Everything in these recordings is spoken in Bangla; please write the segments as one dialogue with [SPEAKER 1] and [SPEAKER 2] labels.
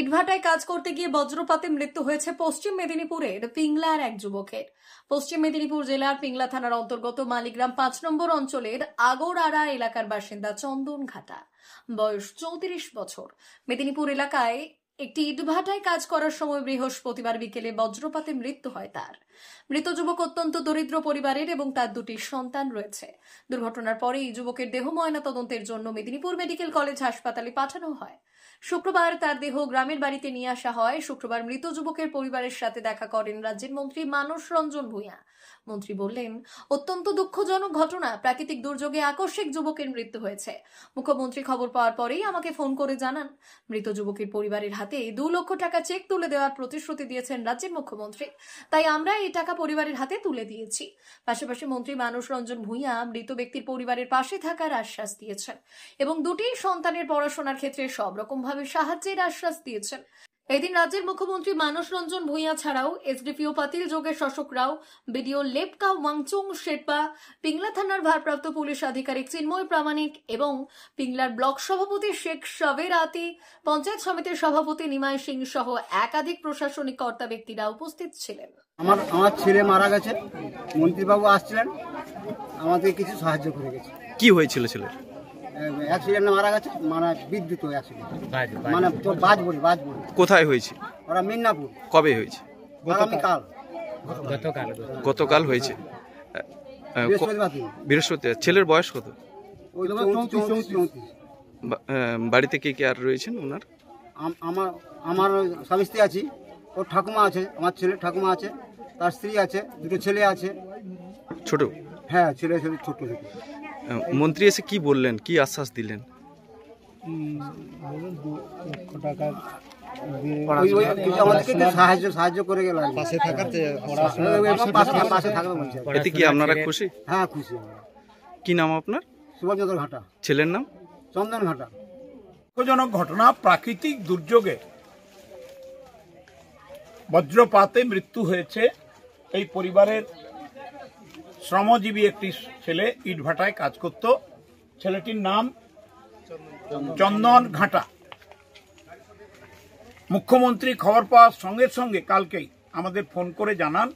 [SPEAKER 1] ইটভাটায় কাজ করতে গিয়ে বজ্রপাতে মৃত্যু হয়েছে পশ্চিম মেদিনীপুরের পিংলার এক যুবকের। পশ্চিম মেদিনীপুর জেলার পিংলা থানার অন্তর্গত মালিগ্রাম ৫ নম্বর অঞ্চলের আগরআড়া এলাকার বাসিন্দা চন্দন ঘাটা, বয়স ৩৪ বছর। মেদিনীপুর এলাকায় একটি ইটভাটায় কাজ করার সময় বৃহস্পতিবার বিকেলে বজ্রপাতে মৃত্যু হয় তার। মৃত যুবক অত্যন্ত দরিদ্র পরিবারের এবং তার দুটি সন্তান রয়েছে। দুর্ঘটনার পরে এই যুবকের দেহ ময়না তদন্তের জন্য মেদিনীপুর মেডিকেল কলেজ হাসপাতালে পাঠানো হয়। শুক্রবার তার দেহ গ্রামের বাড়িতে নিয়ে আসা হয়। শুক্রবার মৃত যুবকের পরিবারের সাথে দেখা করেন রাজ্যের মন্ত্রী মানস রঞ্জন ভূঁইয়া। মন্ত্রী বললেন, অত্যন্ত দুঃখজনক ঘটনা, প্রাকৃতিক দুর্যোগে আকস্মিক যুবকের মৃত্যু হয়েছে। মুখ্যমন্ত্রী খবর পাওয়ার পরেই আমাকে ফোন করে জানান। মৃত যুবকের পরিবারের হাতে ২ লক্ষ টাকা চেক তুলে দেওয়ার প্রতিশ্রুতি দিয়েছেন রাজ্যের মুখ্যমন্ত্রী, তাই আমরা এই টাকা পরিবারের হাতে তুলে দিয়েছি। পাশাপাশি মন্ত্রী মানস রঞ্জন ভূঁইয়া মৃত ব্যক্তির পরিবারের পাশে থাকার আশ্বাস দিয়েছেন এবং দুটি সন্তানের পড়াশোনার ক্ষেত্রে সব রকম ভাবে সাহায্যের আশ্বাস দিয়েছেন। এদিন রাজ্যের মুখ্যমন্ত্রী মানস রঞ্জন ভূঁইয়া ছাড়াও এসডিপিও পাতিল যোগেশ অশোক রাও, বিডিও লেপকা ওয়াংচুং শেরপা, পিংলা থানার ভারপ্রাপ্ত পুলিশ আধিকারিক চিন্ময় প্রামাণিক এবং পিংলার ব্লক সভাপতি শেখ সাবের আতি, পঞ্চায়েত সমিতির সভাপতি নিমাই সিং সহ একাধিক প্রশাসনিক কর্তা ব্যক্তিরা উপস্থিত ছিলেন।
[SPEAKER 2] আমার ছেলে মারা গেছে, মন্ত্রীবাবু আসছিলেন, আমাদের কিছু সাহায্য করে গেছে।
[SPEAKER 3] কি হয়েছিল ছেলের?
[SPEAKER 2] অ্যাক্সিডেন্টে মারা গেছে, মানে বিদ্যুৎ অ্যাক্সিডেন্ট, মানে তো বাজ পড়ে।
[SPEAKER 3] কোথায় হয়েছে?
[SPEAKER 2] ওরা মিদনাপুর।
[SPEAKER 3] কবে হয়েছে?
[SPEAKER 2] গতকাল
[SPEAKER 3] হয়েছে,
[SPEAKER 2] বৃহস্পতিবার।
[SPEAKER 3] বৃহস্পতিবার। ছেলের বয়স কত?
[SPEAKER 2] 34।
[SPEAKER 3] বাড়িতে কে কে আর রয়েছেন ওনার?
[SPEAKER 2] আমার স্বামী স্ত্রী আছি, ওর ঠাকুমা আছে, আমার ছেলের ঠাকুমা আছে, তার স্ত্রী আছে, দুটো ছেলে আছে।
[SPEAKER 3] ছোট?
[SPEAKER 2] হ্যাঁ, ছেলে ছোট ছোট।
[SPEAKER 3] মন্ত্রী এসে কি বললেন, কি আশ্বাস দিলেন?
[SPEAKER 2] সাহায্য করে গেল,
[SPEAKER 3] এতে কি আপনারা খুশি?
[SPEAKER 2] হ্যাঁ, খুশি।
[SPEAKER 3] কি নাম আপনার?
[SPEAKER 2] সুভাষচন্দ্র ঘাটা।
[SPEAKER 3] ছেলের নাম?
[SPEAKER 2] চন্দন ঘাটা।
[SPEAKER 4] দুঃখজনক ঘটনা, প্রাকৃতিক দুর্যোগে বজ্রপাতে মৃত্যু হয়েছে এই পরিবারের শ্রমজীবী একটি ছেলে, ইটভাটায় কাজ করত। ছেলেটির নাম চন্দন ঘাটা। মুখ্যমন্ত্রী খবর পাওয়ার সঙ্গে সঙ্গে কালকেই আমাদের ফোন করে জানান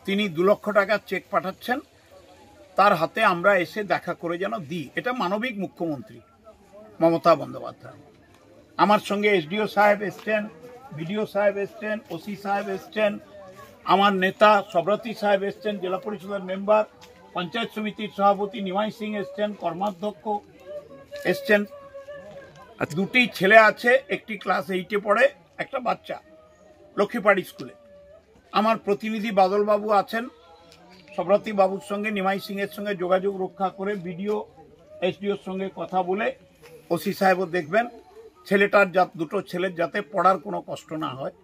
[SPEAKER 4] তিনি ২ লক্ষ টাকার চেক পাঠাচ্ছেন, তার হাতে আমরা এসে দেখা করে যেন দিই। এটা মানবিক মুখ্যমন্ত্রী মমতা বন্দ্যোপাধ্যায়। আমার সঙ্গে এসডিও সাহেব এসছেন, বিডিও সাহেব এসছেন, ওসি সাহেব এসছেন, আমার নেতা সব্রতী সাহেব এসছেন, জেলা পরিষদের মেম্বার, পঞ্চায়েত সমিতির সভাপতি নিমাই সিং এসছেন, কর্মাধ্যক্ষ এসছেন। দুটি ছেলে আছে, একটি ক্লাস 8-এ পড়ে, একটা বাচ্চা লক্ষ্মীপাড়ি স্কুলে। আমার প্রতিনিধি বাদলবাবু আছেন, সব্রতী বাবুর সঙ্গে নিমাই সিং এর সঙ্গে যোগাযোগ রক্ষা করে বিডিও এসডিওর সঙ্গে কথা বলে ওসি সাহেবও দেখবেন ছেলেটার দুটো ছেলের যাতে পড়ার কোনো কষ্ট না হয়,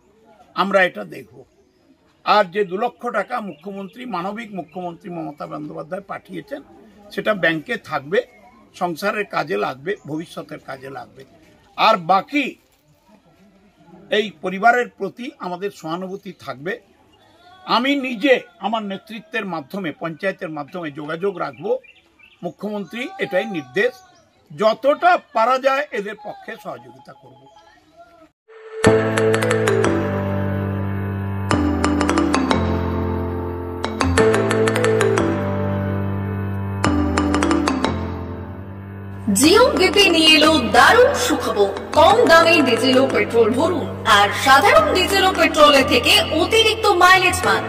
[SPEAKER 4] আমরা এটা দেখব। আর যে ২ লক্ষ টাকা মুখ্যমন্ত্রী, মানবিক মুখ্যমন্ত্রী মমতা বন্দ্যোপাধ্যায় পাঠিয়েছেন, সেটা ব্যাংকে থাকবে, সংসারের কাজে লাগবে, ভবিষ্যতের কাজে লাগবে। আর বাকি এই পরিবারের প্রতি আমাদের সহানুভূতি থাকবে। আমি নিজে আমার নেতৃত্বের মাধ্যমে, পঞ্চায়েতের মাধ্যমে যোগাযোগ রাখবো। মুখ্যমন্ত্রী এটাই নির্দেশ, যতটা পারা যায় এদের পক্ষে সহযোগিতা করব।
[SPEAKER 1] জিও বিপি নিয়ে এলো দারুণ সুখবর। কম দামে ডিজেল ও পেট্রোল ভরুন আর সাধারণ ডিজেল ও পেট্রোলের থেকে অতিরিক্ত মাইলেজ পান।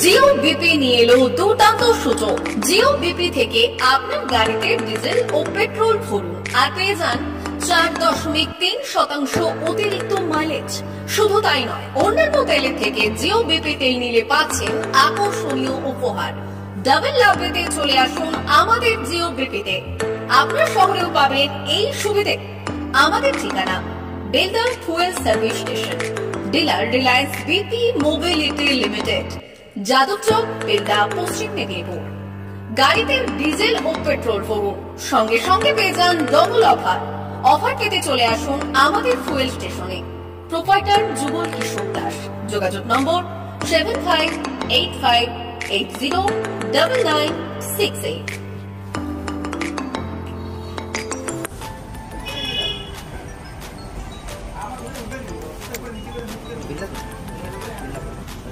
[SPEAKER 1] জিও বিপি নিয়ে এলো দুর্দান্ত সুযোগ। জিও বিপি থেকে আপনার গাড়িতে ডিজেল ও পেট্রোল ভরুন আর পেয়ে যান 4.3% অতিরিক্ত মাইলেজ। শুধু তাই নয়, অন্যান্য তেলের থেকে জিও বিপি তেল নিলে পাচ্ছেন আকর্ষণীয় উপহার। ডাবল লাভ পেতে চলে আসুন আমাদের জিও বিপিতে। আপনার শহরেও পাবেন এই সুবিধে। আমাদের ঠিকানা Belda fuel service station, dealer Reliance BP mobility limited, Jadabchak, Belda, পশ্চিম মেদিনীপুর। গাড়িতে ডিজেল ও পেট্রোল ভরুন, সঙ্গে সঙ্গে পেয়ে যান ডবল অফার। অফার পেতে চলে আসুন আমাদের ফুয়েল স্টেশনে। প্রোপাইটার যুগল কিশোর দাস। যোগাযোগ নম্বর 7585809968।
[SPEAKER 5] ঠিক আছে?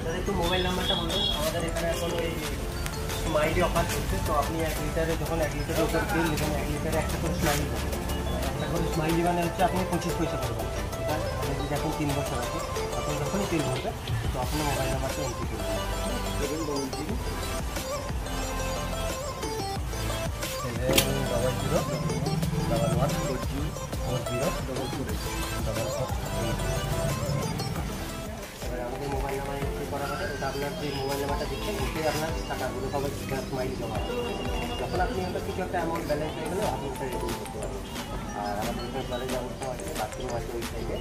[SPEAKER 5] দাদা একটু মোবাইল নাম্বারটা বলুন। আমাদের এখানে এখন ওই স্মাইলি অফার চলছে, তো আপনি 1 লিটারে যখন 1 লিটারের উপর তেল নেবেন 1 লিটারে একটা করে স্মাইলি পাবেন। একটা করে স্মাইলি মানে হচ্ছে আপনি 25 পয়সা পাবেন। ঠিক আছে? আপনি যদি এখন 3 বছর আছে তখন যখনই তেল ভরবে তো আপনার মোবাইল নাম্বারটা এন্ট্রি করে দেবেন। 711404044 আমাদের মোবাইল নাম্বার এন্ট্রি করা হবে। ওটা আপনার যে মোবাইল নাম্বারটা দিচ্ছেন ওতে আপনার টাকাগুলো সবাই স্মাইলি জমা হবে। যখন আপনি ওটা কিছু একটা অ্যামাউন্ট ব্যালেন্স হয়ে গেলে আপনি ওটা রিডিম করতে পারবেন। আর আমাদের এখানে জলের ব্যবস্থা আছে, বাথরুম আছে ওই সাইডে।